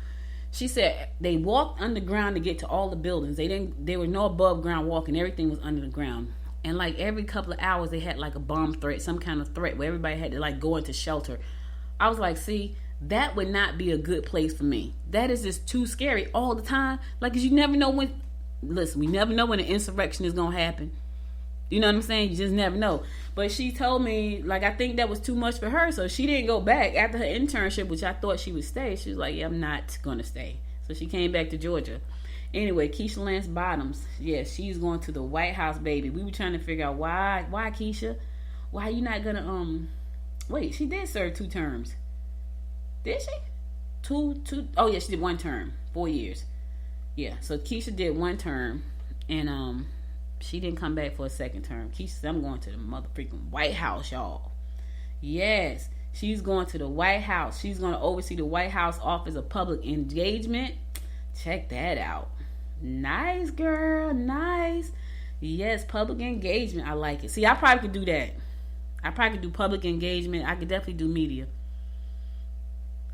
She said they walked underground to get to all the buildings. There were no above ground walking. Everything was under the ground. And like every couple of hours, they had like a bomb threat, some kind of threat where everybody had to like go into shelter. I was like, see, that would not be a good place for me. That is just too scary all the time. Like, 'cause you never know when. Listen, we never know when an insurrection is gonna happen. You know what I'm saying? You just never know. But she told me, like, I think that was too much for her, so she didn't go back after her internship, which I thought she would stay. She was like, yeah, I'm not going to stay. So she came back to Georgia. Anyway, Keisha Lance Bottoms, yes, she's going to the White House, baby. We were trying to figure out why Keisha? Why you not going to, wait, she did serve 2 terms. Did she? Two, oh, yeah, she did 1 term, 4 years. Yeah, so Keisha did 1 term, and, she didn't come back for a 2nd term. Keisha said, I'm going to the motherfucking White House, y'all. Yes, she's going to the White House. She's going to oversee the White House Office of Public Engagement. Check that out. Nice, girl. Nice. Yes, public engagement. I like it. See, I probably could do that. I probably could do public engagement. I could definitely do media.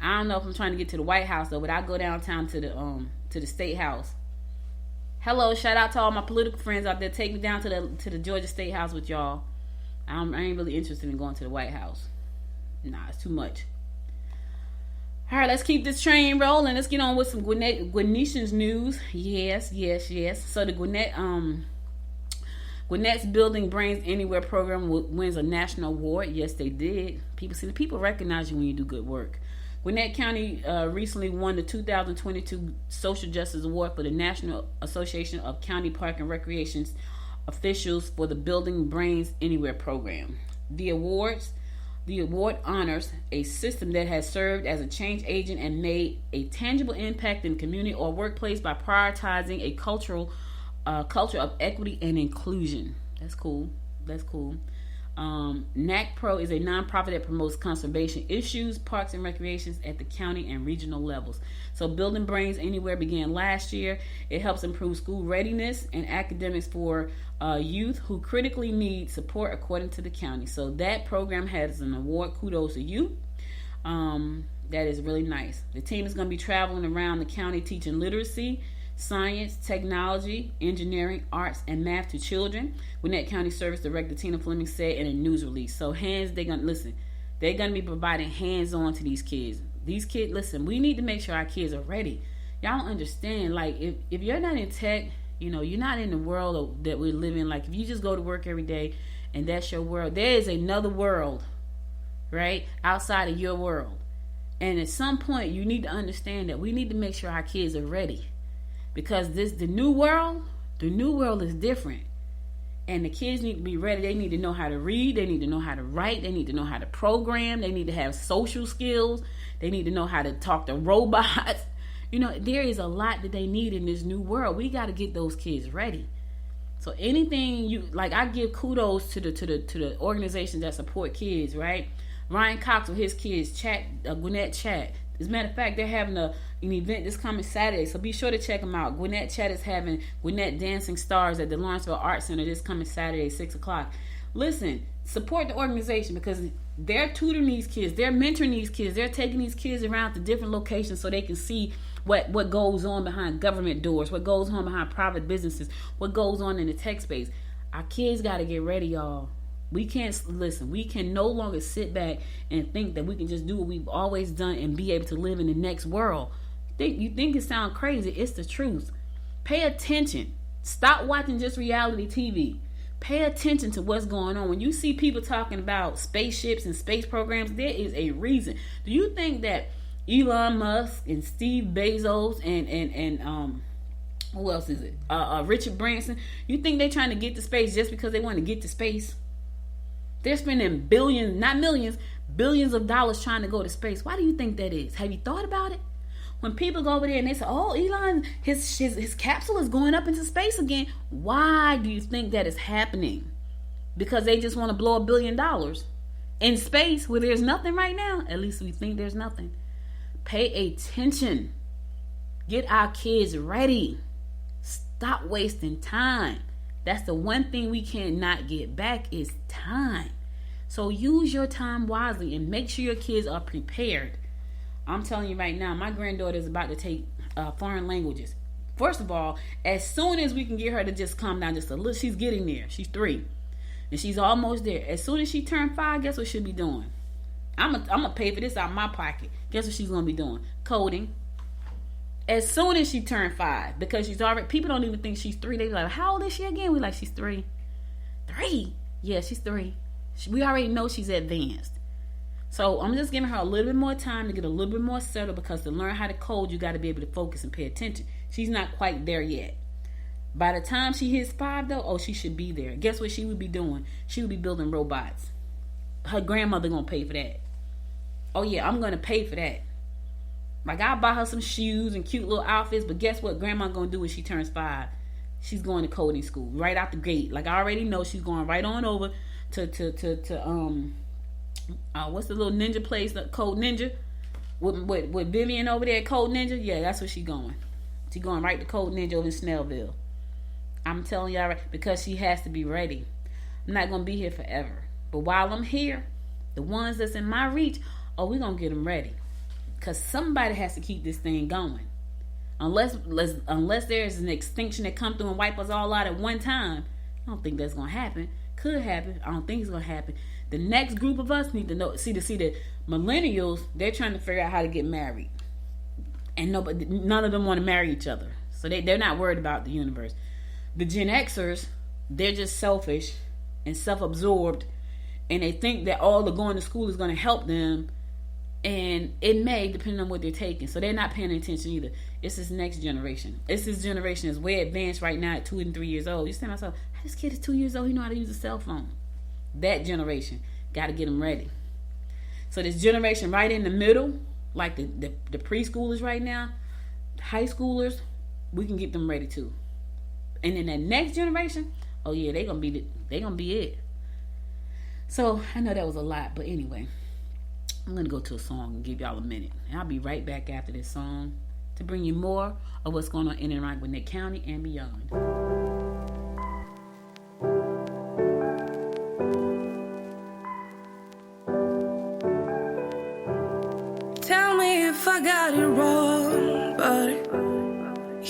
I don't know if I'm trying to get to the White House, though, but I'll go downtown to the State House. Hello, shout out to all my political friends out there. Take me down to the Georgia State House with y'all. I ain't really interested in going to the White House. Nah, it's too much. All right, let's keep this train rolling. Let's get on with some Gwinnettians news. Yes. So the Gwinnett's Building Brains Anywhere program wins a national award. Yes, they did. People recognize you when you do good work. Gwinnett County recently won the 2022 Social Justice Award for the National Association of County Park and Recreation Officials for the Building Brains Anywhere program. The award honors a system that has served as a change agent and made a tangible impact in the community or workplace by prioritizing a culture of equity and inclusion. That's cool. NACPRO is a nonprofit that promotes conservation issues, parks and recreations at the county and regional levels. So Building Brains Anywhere began last year. It helps improve school readiness and academics for youth who critically need support according to the county. So that program has an award. Kudos to you. That is really nice. The team is going to be traveling around the county teaching literacy, science, technology, engineering, arts, and math to children. Gwinnett County Service Director Tina Fleming said in a news release. So they're gonna be providing hands-on to these kids. These kids, listen, we need to make sure our kids are ready. Y'all don't understand, like, if you're not in tech, you're not in the world that we live in. Like, if you just go to work every day and that's your world, there is another world, right, outside of your world. And at some point, you need to understand that we need to make sure our kids are ready. Because the new world is different. And the kids need to be ready. They need to know how to read. They need to know how to write. They need to know how to program. They need to have social skills. They need to know how to talk to robots. You know, there is a lot that they need in this new world. We got to get those kids ready. So anything you like, I give kudos to the organizations that support kids, right? Ryan Cox with his kids, Gwinnett Chat. As a matter of fact, they're having an event this coming Saturday, so be sure to check them out. Gwinnett Chat is having Gwinnett Dancing Stars at the Lawrenceville Arts Center this coming Saturday, 6 o'clock. Listen, support the organization because they're tutoring these kids, they're mentoring these kids, they're taking these kids around to different locations so they can see what goes on behind government doors, what goes on behind private businesses, what goes on in the tech space. Our kids got to get ready, y'all. We can't listen. We can no longer sit back and think that we can just do what we've always done and be able to live in the next world. You think it sounds crazy? It's the truth. Pay attention. Stop watching just reality TV. Pay attention to what's going on. When you see people talking about spaceships and space programs, there is a reason. Do you think that Elon Musk and Steve Bezos and who else is it? Richard Branson. You think they're trying to get to space just because they want to get to space? They're spending billions, not millions, billions of dollars trying to go to space. Why do you think that is? Have you thought about it? When people go over there and they say, "Oh, Elon, his capsule is going up into space again," why do you think that is happening? Because they just want to blow $1 billion in space where there's nothing right now. At least we think there's nothing. Pay attention. Get our kids ready. Stop wasting time. That's the one thing we cannot get back is time. So use your time wisely and make sure your kids are prepared. I'm telling you right now, my granddaughter is about to take foreign languages. First of all, as soon as we can get her to just calm down just a little, she's getting there. She's 3. And she's almost there. As soon as she turned 5, guess what she'll be doing? I'm gonna pay for this out of my pocket. Guess what she's gonna be doing? Coding. As soon as she turned 5, because she's already, people don't even think she's 3. They like, how old is she again? We like, she's 3. 3? Yeah, she's 3. We already know she's advanced. So I'm just giving her a little bit more time to get a little bit more settled, because to learn how to code, you got to be able to focus and pay attention. She's not quite there yet. By the time she hits 5, though, oh, she should be there. Guess what she would be doing? She would be building robots. Her grandmother gonna pay for that. Oh yeah, I'm gonna pay for that. Like, I'll buy her some shoes and cute little outfits, but guess what grandma gonna do when she turns 5? She's going to coding school right out the gate. Like, I already know she's going right on over to what's the little ninja place, Code Ninja, with Vivian over there at Code Ninja. Yeah, that's where she's going. She's going right to Code Ninja over in Snellville. I'm telling y'all, right, because she has to be ready. I'm not gonna be here forever, but while I'm here, the ones that's in my reach, oh, we're gonna get them ready. Because somebody has to keep this thing going. Unless there's an extinction that come through and wipe us all out at one time, I don't think that's going to happen. Could happen. I don't think it's going to happen. The next group of us need to know. See the millennials, they're trying to figure out how to get married. And none of them want to marry each other. So they're not worried about the universe. The Gen Xers, they're just selfish and self-absorbed. And they think that all the going to school is going to help them. And it may, depending on what they're taking. So they're not paying attention either. It's this next generation. This generation is way advanced right now at 2 and 3 years old. You say to myself, this kid is 2 years old. He know how to use a cell phone. That generation. Got to get them ready. So this generation right in the middle, like the preschoolers right now, high schoolers, we can get them ready too. And then that next generation, oh yeah, they're gonna be it. So I know that was a lot, but anyway. I'm going to go to a song and give y'all a minute. And I'll be right back after this song to bring you more of what's going on in and around Gwinnett County and beyond. Tell me if I got it wrong, but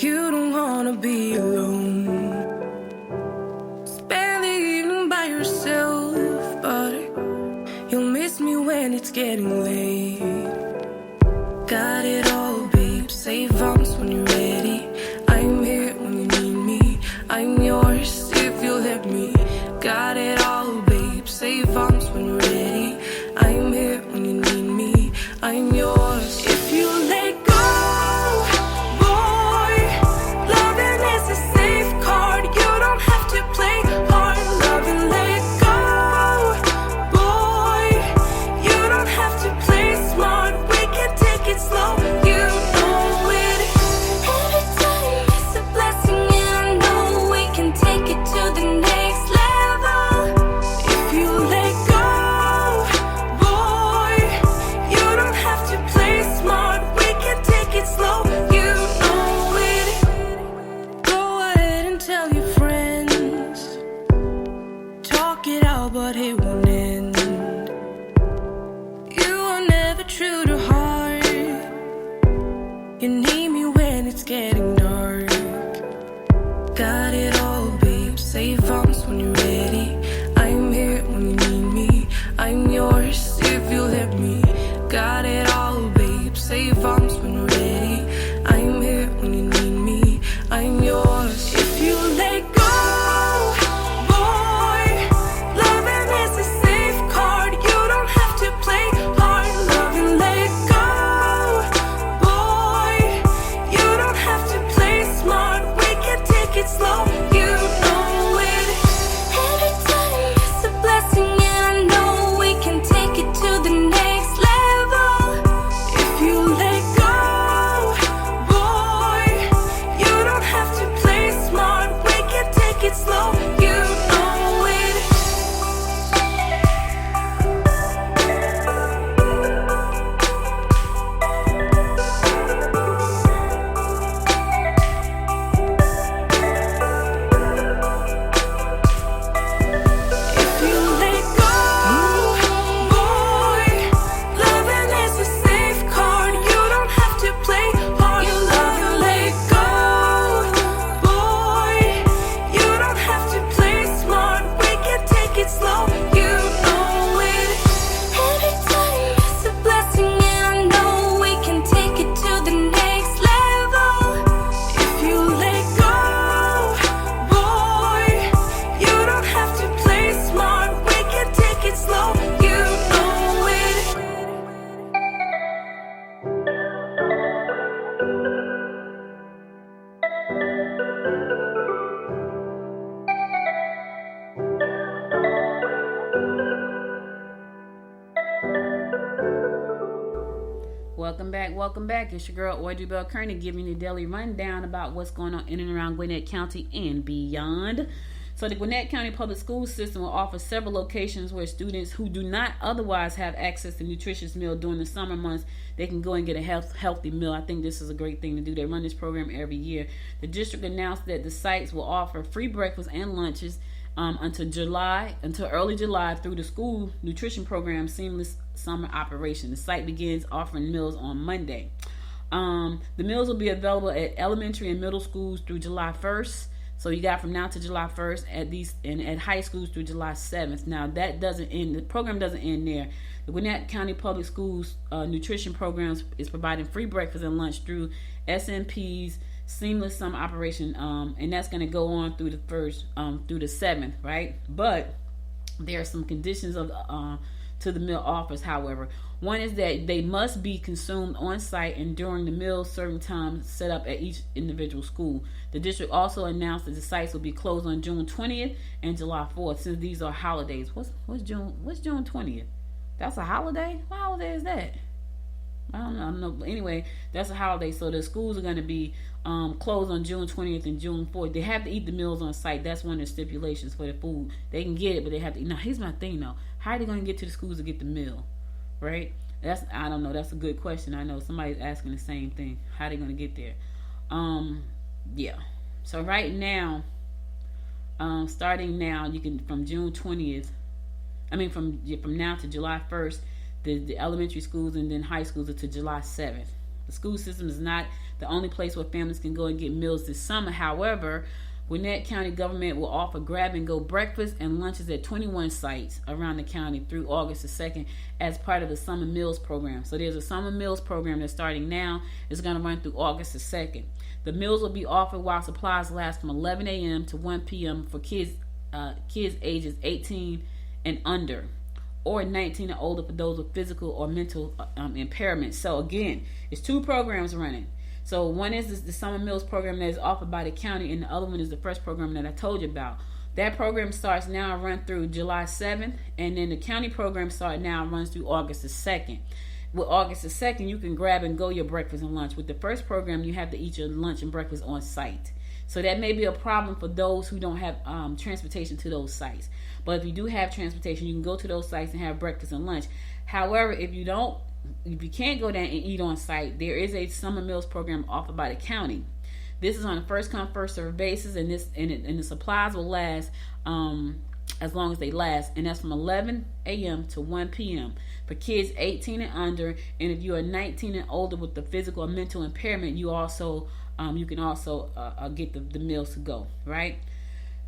you don't want to be alone. Spend the evening by yourself, but you'll miss me when it's getting late. Got it all, babe. Say vamps when you're ready. I'm here when you need me. I'm yours if you let me. Got it all, babe. Say vamps when you're ready. I'm here when you need me. I'm yours if you let go, boy. Loving is a safe card. You don't have to play hard. You need me when it's getting dark. Got it all, babe. Save arms when you're ready. I'm here when you need me. I'm yours if you let me. Got it all, babe. Save arms when you're ready. I'm here when you need me. I'm yours if you let go. Slow, you know it. Every time it's a blessing, and I know we can take it to the next level. If you let go, boy, you don't have to play smart. We can take it slow, you know it. Welcome back. It's your girl Audrey Bell Kearney giving you the daily rundown about what's going on in and around Gwinnett County and beyond. So the Gwinnett County Public School System will offer several locations where students who do not otherwise have access to nutritious meal during the summer months, they can go and get a healthy meal. I think this is a great thing to do. They run this program every year. The district announced that the sites will offer free breakfast and lunches until early July through the school nutrition program Seamless Summer Operation. The site begins offering meals on Monday. The meals will be available at elementary and middle schools through July 1st. So you got from now to July 1st at these, and at high schools through July 7th. Now that doesn't end. The program doesn't end there. The Gwinnett County Public Schools nutrition programs is providing free breakfast and lunch through SNP's Seamless Summer Operation, and that's going to go on through the 1st through the 7th, right? But there are some conditions of to the meal offers. However, one is that they must be consumed on site and during the meal serving times set up at each individual school. The district also announced that the sites will be closed on June 20th and July 4th, since these are holidays. What's June 20th? That's a holiday? What holiday is that? I don't know. But anyway, that's a holiday. So the schools are going to be closed on June 20th and June 4th. They have to eat the meals on site. That's one of the stipulations for the food. They can get it, but they have to eat. Now, here's my thing, though. How are they going to get to the schools to get the meal? Right? I don't know. That's a good question. I know somebody's asking the same thing. How are they going to get there? Yeah. So right now, starting now, you can from June 20th. From now to July 1st. The elementary schools and then high schools are to July 7th. The school system is not the only place where families can go and get meals this summer. However, Gwinnett County government will offer grab-and-go breakfast and lunches at 21 sites around the county through August the 2nd as part of the Summer Meals Program. So there's a Summer Meals Program that's starting now. It's going to run through August the 2nd. The meals will be offered while supplies last from 11 a.m. to 1 p.m. for kids ages 18 and under, or 19 and older for those with physical or mental impairments. So again, it's two programs running. So one is the Summer Meals Program that is offered by the county, and the other one is the first program that I told you about. That program starts now and run through July 7th, and then the county program starts now and runs through August the 2nd. With August the 2nd, you can grab and go your breakfast and lunch. With the first program, you have to eat your lunch and breakfast on site. So that may be a problem for those who don't have transportation to those sites. But if you do have transportation, you can go to those sites and have breakfast and lunch. However, if you can't go down and eat on site, there is a Summer Meals Program offered by the county. This is on a first come first served basis, and the supplies will last as long as they last, and that's from 11 a.m. to 1 p.m. for kids 18 and under. And if you are 19 and older with the physical or mental impairment, you also you can also get the meals to go, right?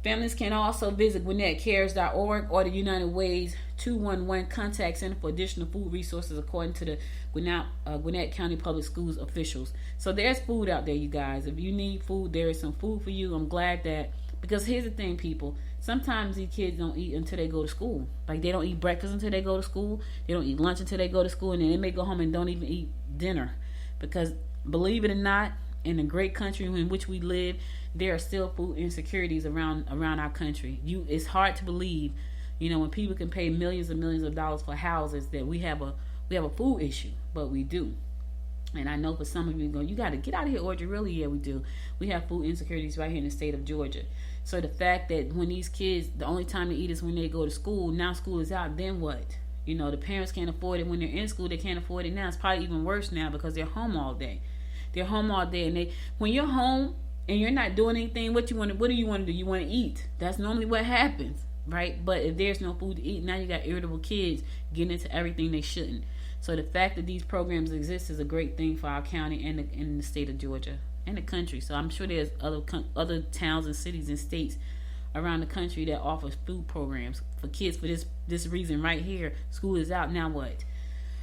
Families can also visit GwinnettCares.org or the United Way's 211 contact center for additional food resources, according to the Gwinnett County Public Schools officials. So there's food out there, you guys. If you need food, there is some food for you. I'm glad that, because here's the thing, people. Sometimes these kids don't eat until they go to school. Like, they don't eat breakfast until they go to school. They don't eat lunch until they go to school. And then they may go home and don't even eat dinner. Because, believe it or not, in the great country in which we live, there are still food insecurities around our country. It's hard to believe, when people can pay millions and millions of dollars for houses, that we have a food issue, but we do. And I know for some of you go, you got to get out of here, Audrey. Really, yeah, we do. We have food insecurities right here in the state of Georgia. So the fact that when these kids, the only time they eat is when they go to school. Now school is out, then what? The parents can't afford it when they're in school. They can't afford it now. It's probably even worse now because they're home all day. They're home all day, and when you're home and you're not doing anything, what do you want to do? You want to eat. That's normally what happens, right? But if there's no food to eat, now you got irritable kids getting into everything they shouldn't. So the fact that these programs exist is a great thing for our county and in the state of Georgia and the country. So I'm sure there's other towns and cities and states around the country that offers food programs for kids for this reason right here. School is out, now what?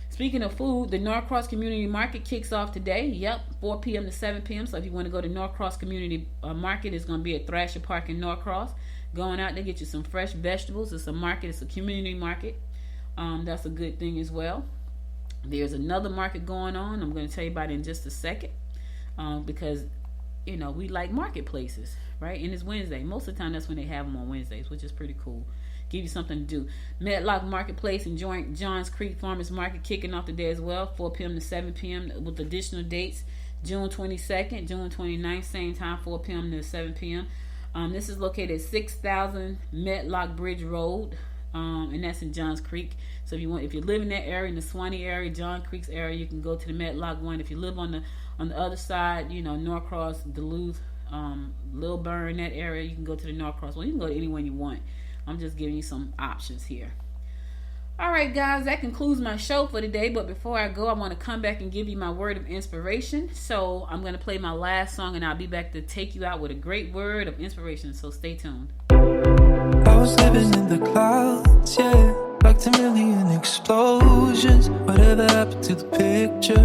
Speaking of food, the Norcross Community Market kicks off today. Yep, 4 p.m. to 7 p.m. So if you want to go to Norcross Community Market, it's going to be at Thrasher Park in Norcross. Going out there, get you some fresh vegetables. It's a market. It's a community market. That's a good thing as well. There's another market going on. I'm going to tell you about it in just a second, because we like marketplaces, right? And it's Wednesday. Most of the time, that's when they have them on Wednesdays, which is pretty cool. Give you something to do. Medlock Marketplace and Johns Creek Farmers Market kicking off today as well, 4 p.m. to 7 p.m. with additional dates. June 22nd, June 29th, same time, 4 p.m. to 7 p.m. This is located at 6000 Medlock Bridge Road, and that's in Johns Creek. So if you live in that area, in the Swanee area, John Creek's area, you can go to the Medlock one. If you live on the other side, Norcross, Duluth, Lilburn, that area, you can go to the Norcross one. You can go to any one you want. I'm just giving you some options here. All right, guys, that concludes my show for today. But before I go, I want to come back and give you my word of inspiration. So I'm going to play my last song, and I'll be back to take you out with a great word of inspiration. So stay tuned. I was living in the clouds, yeah, like 10 million explosions. Whatever happened to the picture,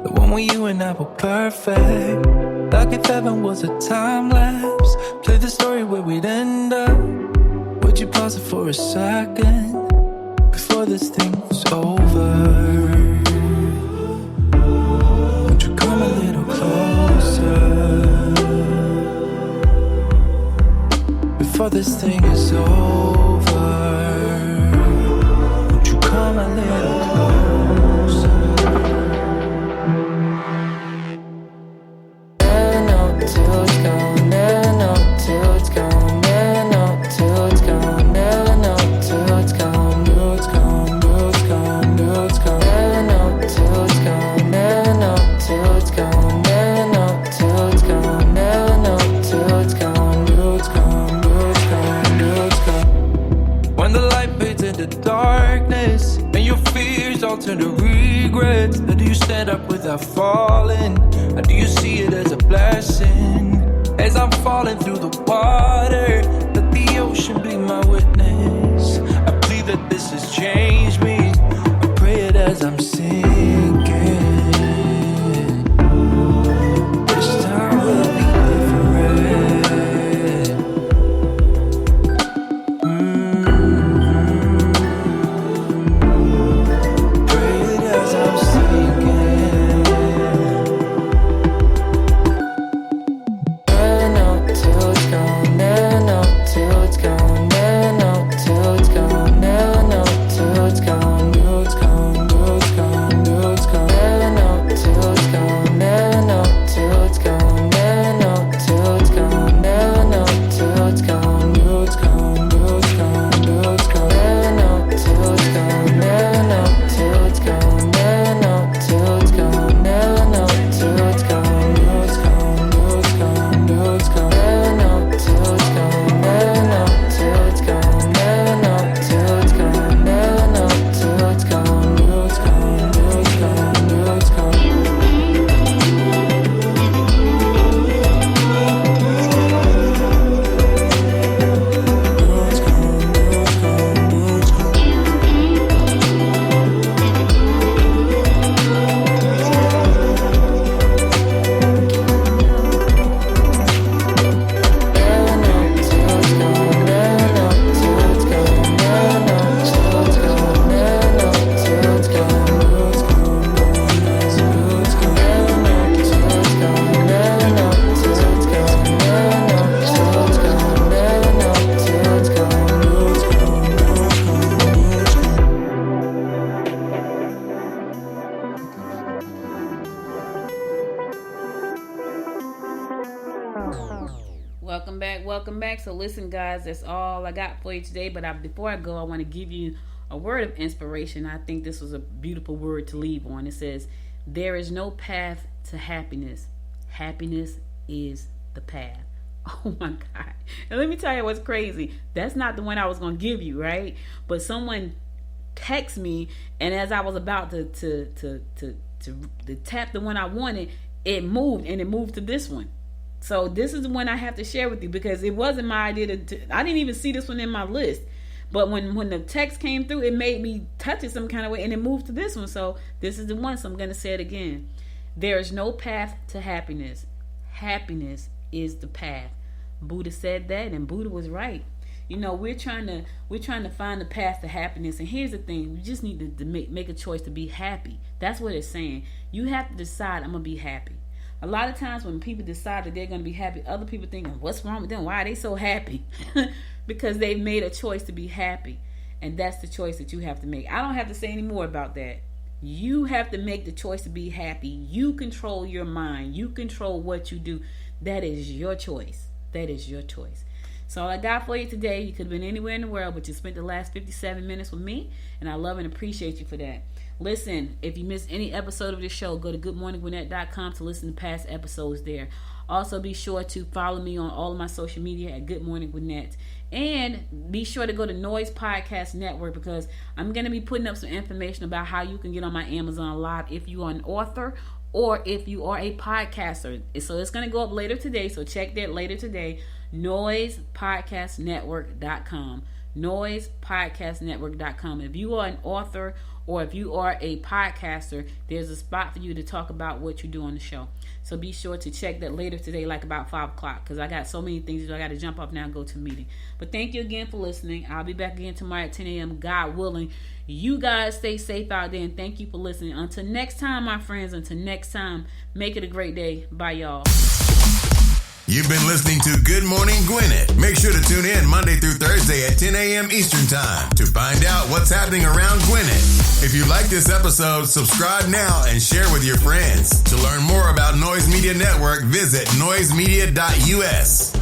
the one where you and I were perfect, like if heaven was a time lapse. Play the story where we'd end up. Would you pause it for a second before this thing's over? Would you come a little closer before this thing is over? Would you come a little closer? Never know till it's gone, never know till it's gone, never know till it's gone, never know till it's gone, till it's gone, till it's gone, till it's gone, never know till it's gone, never know till it's gone, never know till it's gone, never know till it's gone, till it's gone, till it's gone, till it's gone. When the light fades into darkness and your fears all turn to regrets, how do you stand up without falling? How do you see it as a blessing? As I'm falling through the water, let the ocean be my witness. I believe that this has changed me. I pray it as I'm sinking. This time will be different. Pray it as I'm sinking. Never know till it's gone, never know till it's gone, never know till it's gone, never know till it's gone, till it's gone, till it's gone, till Welcome back. So listen, guys, that's all I got for you today. But before I go, I want to give you a word of inspiration. I think this was a beautiful word to leave on. It says, there is no path to happiness. Happiness is the path. Oh my God. And let me tell you what's crazy. That's not the one I was going to give you, right? But someone texted me, and as I was about to tap the one I wanted, it moved to this one. So this is the one I have to share with you because it wasn't my idea I didn't even see this one in my list. But when the text came through, it made me touch it some kind of way, and it moved to this one. So this is the one, so I'm going to say it again. There is no path to happiness. Happiness is the path. Buddha said that, and Buddha was right. You know, we're trying to find the path to happiness, and here's the thing: you just need to make a choice to be happy. That's what it's saying. You have to decide, I'm gonna be happy. A lot of times when people decide that they're gonna be happy, other people thinking, what's wrong with them? Why are they so happy? Because they've made a choice to be happy, and that's the choice that you have to make. I don't have to say any more about that. You have to make the choice to be happy. You control your mind. You control what you do. That is your choice. That is your choice. So all I got for you today, you could have been anywhere in the world, but you spent the last 57 minutes with me, and I love and appreciate you for that. Listen, if you missed any episode of this show, go to goodmorninggwinnett.com to listen to past episodes there. Also, be sure to follow me on all of my social media at Good Morning Gwinnett. And be sure to go to Noise Podcast Network because I'm going to be putting up some information about how you can get on my Amazon Live if you are an author or if you are a podcaster. So it's going to go up later today, so check that later today. NoisePodcastNetwork.com. NoisePodcastNetwork.com. If you are an author or if you are a podcaster, there's a spot for you to talk about what you do on the show. So be sure to check that later today, like about 5 o'clock, because I got so many things to do. I got to jump off now and go to a meeting. But thank you again for listening. I'll be back again tomorrow at 10 a.m., God willing. You guys stay safe out there, and thank you for listening. Until next time, my friends, until next time, make it a great day. Bye, y'all. You've been listening to Good Morning Gwinnett. Make sure to tune in Monday through Thursday at 10 a.m. Eastern Time to find out what's happening around Gwinnett. If you like this episode, subscribe now and share with your friends. To learn more about Noise Media Network, visit noisemedia.us.